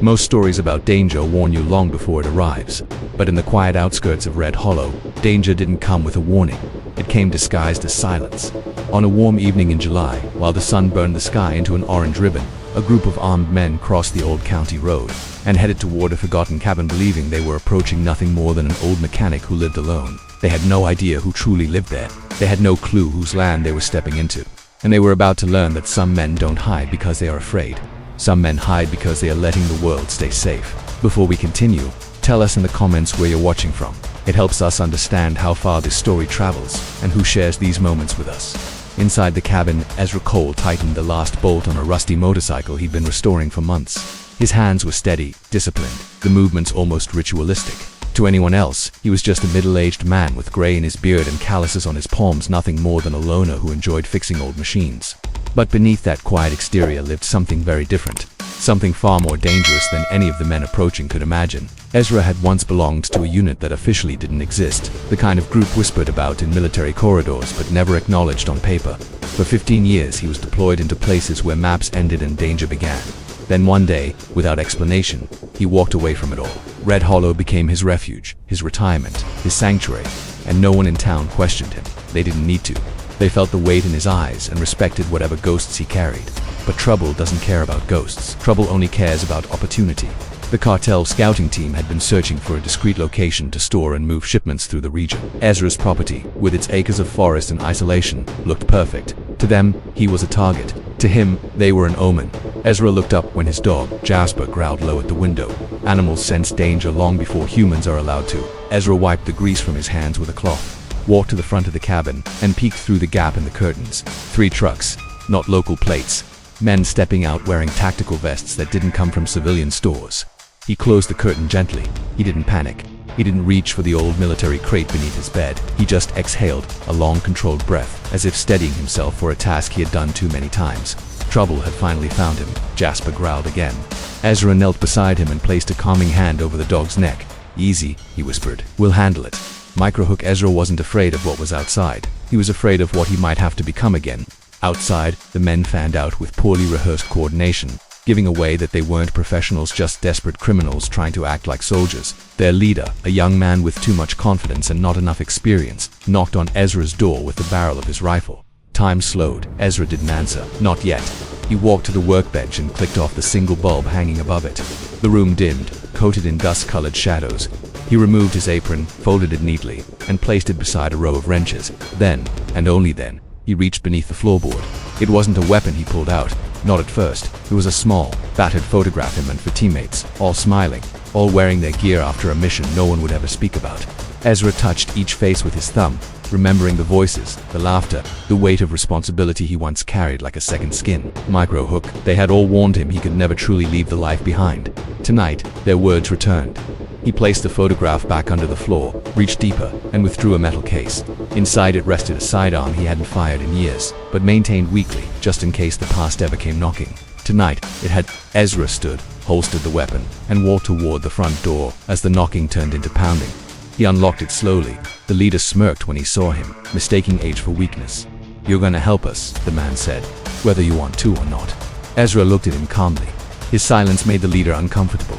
Most stories about danger warn you long before it arrives. But in the quiet outskirts of Red Hollow, danger didn't come with a warning. It came disguised as silence. On a warm evening in July, while the sun burned the sky into an orange ribbon, a group of armed men crossed the old county road and headed toward a forgotten cabin, believing they were approaching nothing more than an old mechanic who lived alone. They had no idea who truly lived there. They had no clue whose land they were stepping into. And they were about to learn that some men don't hide because they are afraid. Some men hide because they are letting the world stay safe. Before we continue, tell us in the comments where you're watching from. It helps us understand how far this story travels and who shares these moments with us. Inside the cabin, Ezra Cole tightened the last bolt on a rusty motorcycle he'd been restoring for months. His hands were steady, disciplined, the movements almost ritualistic. To anyone else, he was just a middle-aged man with gray in his beard and calluses on his palms, nothing more than a loner who enjoyed fixing old machines. But beneath that quiet exterior lived something very different, something far more dangerous than any of the men approaching could imagine. Ezra had once belonged to a unit that officially didn't exist, the kind of group whispered about in military corridors but never acknowledged on paper. For 15 years he was deployed into places where maps ended and danger began. Then one day, without explanation, he walked away from it all. Red Hollow became his refuge, his retirement, his sanctuary, and no one in town questioned him. They didn't need to. They felt the weight in his eyes and respected whatever ghosts he carried. But Trouble doesn't care about ghosts. Trouble only cares about opportunity. The Cartel scouting team had been searching for a discreet location to store and move shipments through the region. Ezra's property, with its acres of forest and isolation, looked perfect. To them, he was a target. To him, they were an omen. Ezra looked up when his dog, Jasper, growled low at the window. Animals sense danger long before humans are allowed to. Ezra wiped the grease from his hands with a cloth, walked to the front of the cabin, and peeked through the gap in the curtains. 3 trucks, not local plates. Men stepping out wearing tactical vests that didn't come from civilian stores. He closed the curtain gently. He didn't panic. He didn't reach for the old military crate beneath his bed. He just exhaled, a long controlled breath, as if steadying himself for a task he had done too many times. Trouble had finally found him. Jasper growled again. Ezra knelt beside him and placed a calming hand over the dog's neck. "Easy," he whispered. "We'll handle it." Microhook Ezra wasn't afraid of what was outside. He was afraid of what he might have to become again. Outside, the men fanned out with poorly rehearsed coordination, giving away that they weren't professionals, just desperate criminals trying to act like soldiers. Their leader, a young man with too much confidence and not enough experience, knocked on Ezra's door with the barrel of his rifle. Time slowed. Ezra didn't answer. Not yet. He walked to the workbench and clicked off the single bulb hanging above it. The room dimmed, coated in dust-colored shadows. He removed his apron, folded it neatly, and placed it beside a row of wrenches. Then, and only then, he reached beneath the floorboard. It wasn't a weapon he pulled out. Not at first. It was a small, battered photograph of him and for teammates, all smiling, all wearing their gear after a mission no one would ever speak about. Ezra touched each face with his thumb, remembering the voices, the laughter, the weight of responsibility he once carried like a second skin. Microhook, they had all warned him he could never truly leave the life behind. Tonight, their words returned. He placed the photograph back under the floor, reached deeper, and withdrew a metal case. Inside it rested a sidearm he hadn't fired in years, but maintained weakly, just in case the past ever came knocking. Tonight, it had. Ezra stood, holstered the weapon, and walked toward the front door as the knocking turned into pounding. He unlocked it slowly. The leader smirked when he saw him, mistaking age for weakness. "You're gonna help us," the man said, "whether you want to or not." Ezra looked at him calmly. His silence made the leader uncomfortable.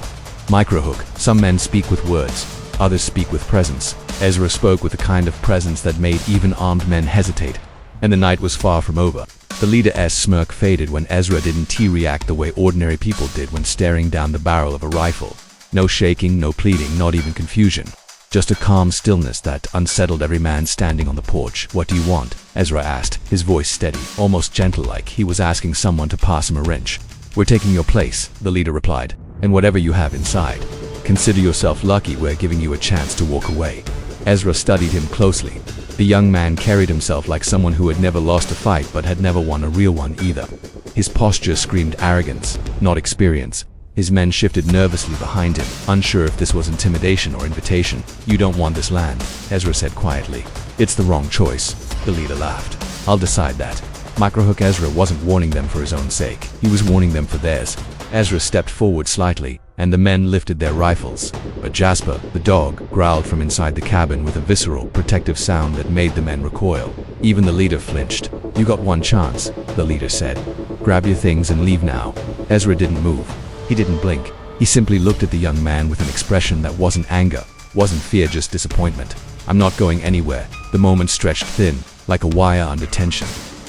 Microhook, some men speak with words, others speak with presence. Ezra spoke with a kind of presence that made even armed men hesitate. And the night was far from over. The leader's smirk faded when Ezra didn't react the way ordinary people did when staring down the barrel of a rifle. No shaking, no pleading, not even confusion. Just a calm stillness that unsettled every man standing on the porch. "What do you want?" Ezra asked, his voice steady, almost gentle, like he was asking someone to pass him a wrench. "We're taking your place," the leader replied, "and whatever you have inside. Consider yourself lucky we're giving you a chance to walk away." Ezra studied him closely. The young man carried himself like someone who had never lost a fight but had never won a real one either. His posture screamed arrogance, not experience. His men shifted nervously behind him, unsure if this was intimidation or invitation. "You don't want this land," Ezra said quietly. "It's the wrong choice," the leader laughed. "I'll decide that." Microhook Ezra wasn't warning them for his own sake. He was warning them for theirs. Ezra stepped forward slightly, and the men lifted their rifles. But Jasper, the dog, growled from inside the cabin with a visceral, protective sound that made the men recoil. Even the leader flinched. "You got one chance," the leader said. "Grab your things and leave now." Ezra didn't move. He didn't blink. He simply looked at the young man with an expression that wasn't anger, wasn't fear, just disappointment. "I'm not going anywhere." The moment stretched thin, like a wire under tension.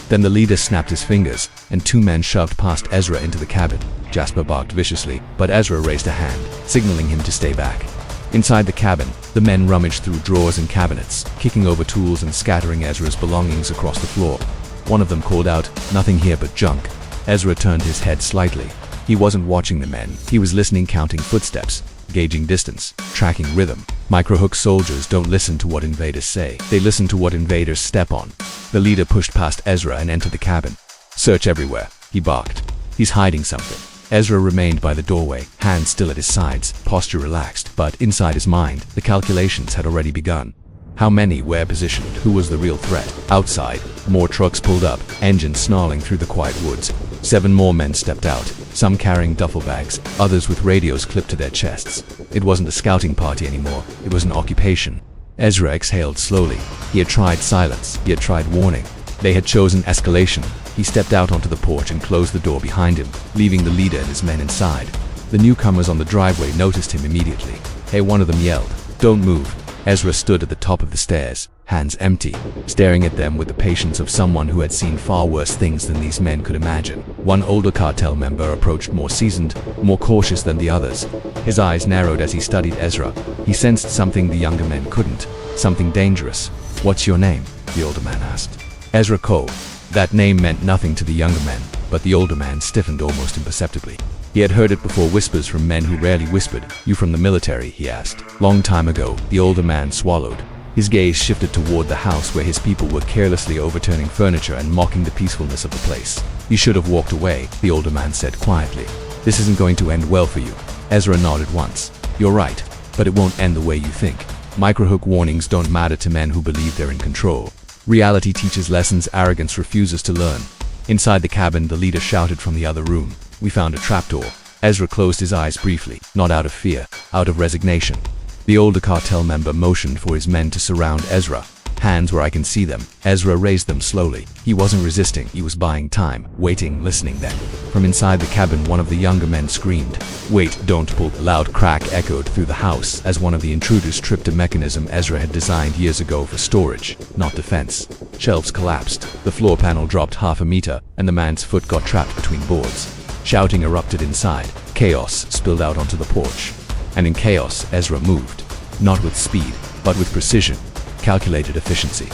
Then the leader snapped his fingers, and two men shoved past Ezra into the cabin. Jasper barked viciously, but Ezra raised a hand, signaling him to stay back. Inside the cabin, the men rummaged through drawers and cabinets, kicking over tools and scattering Ezra's belongings across the floor. One of them called out, "Nothing here but junk." Ezra turned his head slightly. He wasn't watching the men. He was listening, counting footsteps, gauging distance, tracking rhythm. Microhook soldiers don't listen to what invaders say. They listen to what invaders step on. The leader pushed past Ezra and entered the cabin. "Search everywhere," he barked. "He's hiding something." Ezra remained by the doorway, hands still at his sides, posture relaxed, but inside his mind, the calculations had already begun. How many, where positioned, who was the real threat? Outside, more trucks pulled up, engines snarling through the quiet woods. 7 more men stepped out, some carrying duffel bags, others with radios clipped to their chests. It wasn't a scouting party anymore, it was an occupation. Ezra exhaled slowly. He had tried silence, he had tried warning. They had chosen escalation. He stepped out onto the porch and closed the door behind him, leaving the leader and his men inside. The newcomers on the driveway noticed him immediately. "Hey," one of them yelled. "Don't move." Ezra stood at the top of the stairs, hands empty, staring at them with the patience of someone who had seen far worse things than these men could imagine. One older cartel member approached, more seasoned, more cautious than the others. His eyes narrowed as he studied Ezra. He sensed something the younger men couldn't, something dangerous. "What's your name?" the older man asked. "Ezra Cole." That name meant nothing to the younger men, but the older man stiffened almost imperceptibly. He had heard it before, whispers from men who rarely whispered. "You from the military?" he asked. "Long time ago," the older man swallowed. His gaze shifted toward the house where his people were carelessly overturning furniture and mocking the peacefulness of the place. "You should have walked away," the older man said quietly. "This isn't going to end well for you." Ezra nodded once. "You're right, but it won't end the way you think." Microhook warnings don't matter to men who believe they're in control. Reality teaches lessons arrogance refuses to learn. Inside the cabin, the leader shouted from the other room. "We found a trapdoor." Ezra closed his eyes briefly, not out of fear, out of resignation. The older cartel member motioned for his men to surround Ezra. "Hands where I can see them." Ezra raised them slowly. He wasn't resisting, he was buying time, waiting, listening then. From inside the cabin, one of the younger men screamed. "Wait, don't pull." A loud crack echoed through the house as one of the intruders tripped a mechanism Ezra had designed years ago for storage, not defense. Shelves collapsed, the floor panel dropped half a meter, and the man's foot got trapped between boards. Shouting erupted inside. Chaos spilled out onto the porch. And in chaos, Ezra moved. Not with speed, but with precision. Calculated efficiency.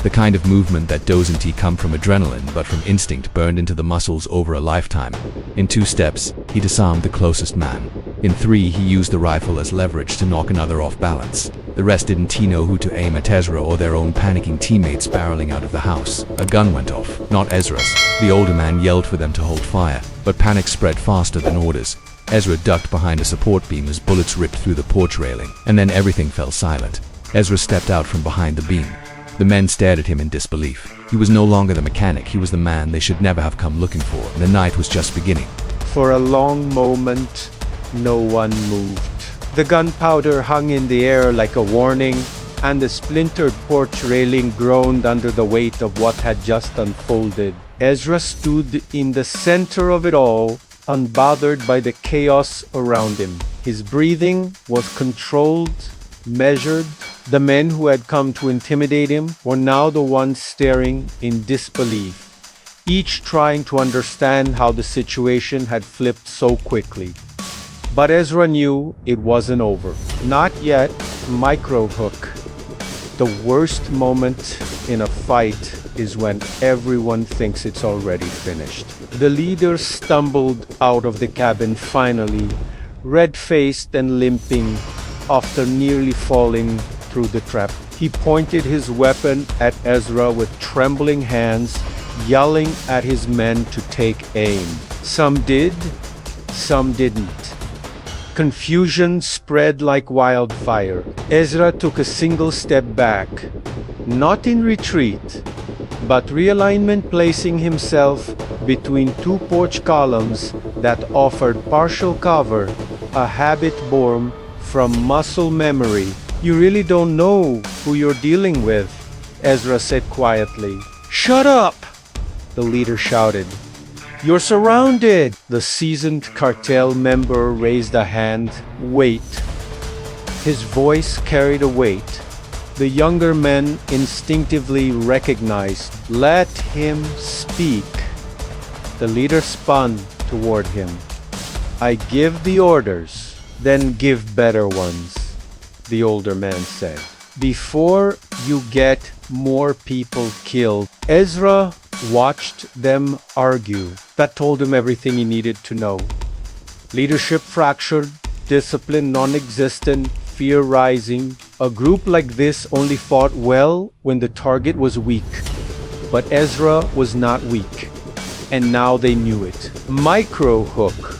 The kind of movement that doesn't come from adrenaline but from instinct burned into the muscles over a lifetime. In 2 steps, he disarmed the closest man. In 3, he used the rifle as leverage to knock another off balance. The rest didn't know who to aim at, Ezra or their own panicking teammates barreling out of the house. A gun went off, not Ezra's. The older man yelled for them to hold fire, but panic spread faster than orders. Ezra ducked behind a support beam as bullets ripped through the porch railing, and then everything fell silent. Ezra stepped out from behind the beam. The men stared at him in disbelief. He was no longer the mechanic, he was the man they should never have come looking for. The night was just beginning. For a long moment, no one moved. The gunpowder hung in the air like a warning, and the splintered porch railing groaned under the weight of what had just unfolded. Ezra stood in the center of it all, unbothered by the chaos around him. His breathing was controlled, measured. The men who had come to intimidate him were now the ones staring in disbelief, each trying to understand how the situation had flipped so quickly. But Ezra knew it wasn't over. Not yet. Microhook. The worst moment in a fight is when everyone thinks it's already finished. The leader stumbled out of the cabin finally, red-faced and limping, after nearly falling through the trap. He pointed his weapon at Ezra with trembling hands, yelling at his men to take aim. Some did, some didn't. Confusion spread like wildfire. Ezra took a single step back, not in retreat, but realignment, placing himself between 2 porch columns that offered partial cover, a habit born from muscle memory. "You really don't know who you're dealing with," Ezra said quietly. "Shut up!" the leader shouted. "You're surrounded!" The seasoned cartel member raised a hand. "Wait." His voice carried a weight. The younger men instinctively recognized. "Let him speak." The leader spun toward him. "I give the orders, then give better ones," the older man said. "Before you get more people killed." Ezra watched them argue. That told him everything he needed to know. Leadership fractured, discipline non-existent, fear rising. A group like this only fought well when the target was weak. But Ezra was not weak, and now they knew it. Micro hook.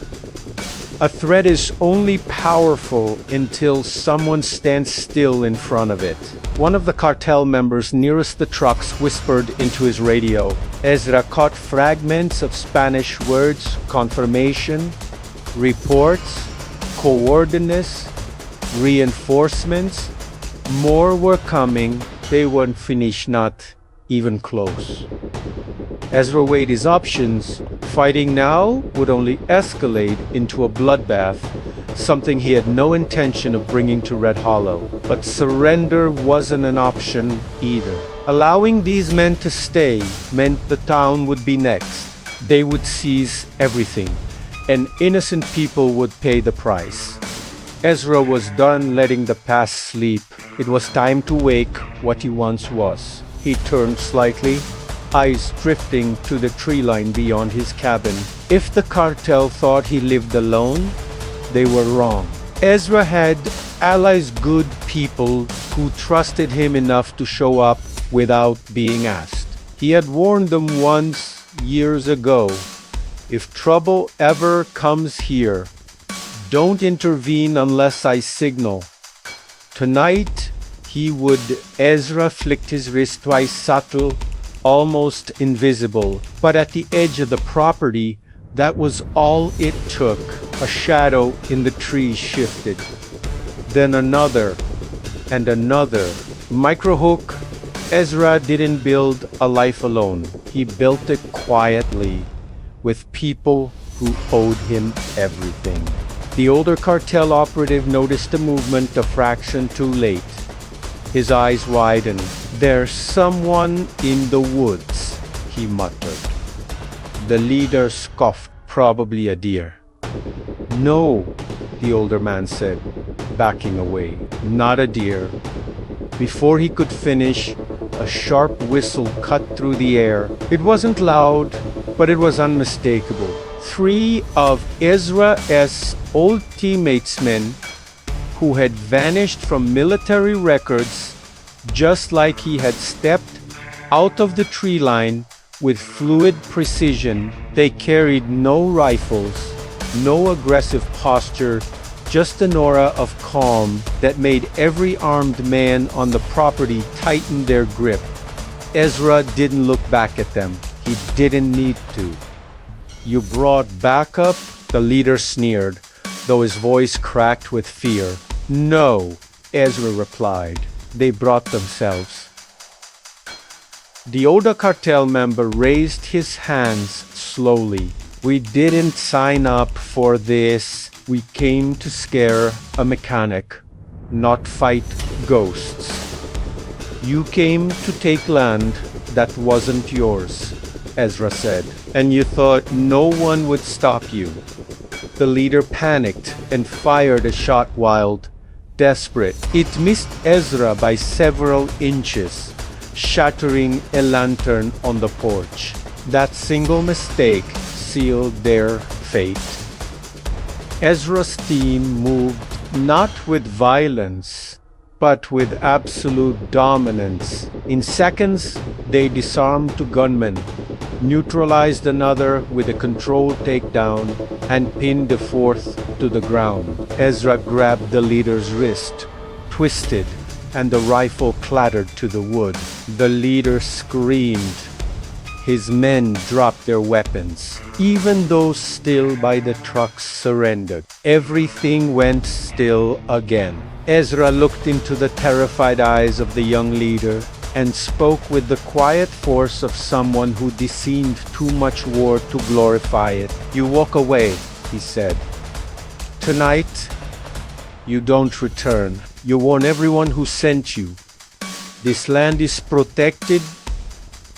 A threat is only powerful until someone stands still in front of it. One of the cartel members nearest the trucks whispered into his radio. Ezra caught fragments of Spanish words: confirmation, reports, coordinates, reinforcements. More were coming. They weren't finished, not even close. Ezra weighed his options. Fighting now would only escalate into a bloodbath, something he had no intention of bringing to Red Hollow. But surrender wasn't an option either. Allowing these men to stay meant the town would be next. They would seize everything, and innocent people would pay the price. Ezra was done letting the past sleep. It was time to wake what he once was. He turned slightly, eyes drifting to the tree line beyond his cabin. If the cartel thought he lived alone, they were wrong. Ezra had allies, good people who trusted him enough to show up without being asked. He had warned them once, years ago, "If trouble ever comes here, don't intervene unless I signal." Tonight, he would. Ezra flicked his wrist twice, subtle, almost invisible. But at the edge of the property, that was all it took. A shadow in the trees shifted. Then another, and another. Microhook. Ezra didn't build a life alone. He built it quietly, with people who owed him everything. The older cartel operative noticed the movement a fraction too late. His eyes widened. "There's someone in the woods," he muttered. The leader scoffed. "Probably a deer." "No," the older man said, backing away. "Not a deer." Before he could finish, a sharp whistle cut through the air. It wasn't loud, but it was unmistakable. Three of Ezra's old teammates' men, who had vanished from military records, just like he had stepped out of the tree line with fluid precision. They carried no rifles, no aggressive posture, just an aura of calm that made every armed man on the property tighten their grip. Ezra didn't look back at them. He didn't need to. "You brought backup?" the leader sneered, though his voice cracked with fear. "No," Ezra replied. "They brought themselves." The older cartel member raised his hands slowly. "We didn't sign up for this. We came to scare a mechanic, not fight ghosts. You came to take land that wasn't yours," Ezra said, "and you thought no one would stop you." The leader panicked and fired a shot wild, desperate. It missed Ezra by several inches, shattering a lantern on the porch. That single mistake sealed their fate. Ezra's team moved not with violence, but with absolute dominance. In seconds, they disarmed two gunmen, neutralized another with a controlled takedown, and pinned the fourth to the ground. Ezra grabbed the leader's wrist, twisted, and the rifle clattered to the wood. The leader screamed. His men dropped their weapons. Even those still by the trucks surrendered. Everything went still again. Ezra looked into the terrified eyes of the young leader. and spoke with the quiet force of someone who discerned too much war to glorify it. "You walk away," he said. "Tonight, you don't return. You warn everyone who sent you. This land is protected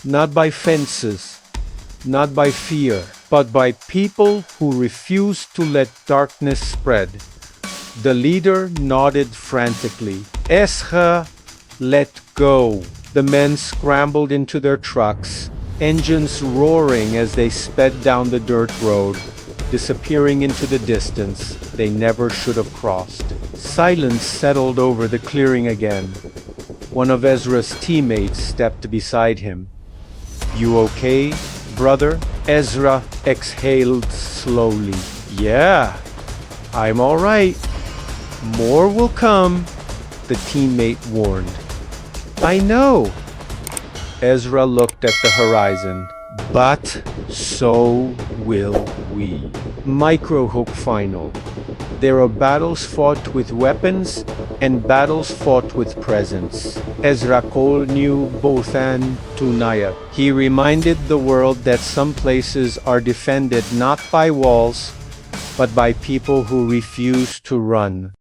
not by fences, not by fear, but by people who refuse to let darkness spread." The leader nodded frantically. "Ezra, let go." The men scrambled into their trucks, engines roaring as they sped down the dirt road, disappearing into the distance they never should have crossed. Silence settled over the clearing again. One of Ezra's teammates stepped beside him. "You okay, brother?" Ezra exhaled slowly. "Yeah, I'm all right. More will come," the teammate warned. "I know." Ezra looked at the horizon. "But so will we." Microhook final. There are battles fought with weapons and battles fought with presence. Ezra Cole knew both and Tunaya. He reminded the world that some places are defended not by walls, but by people who refuse to run.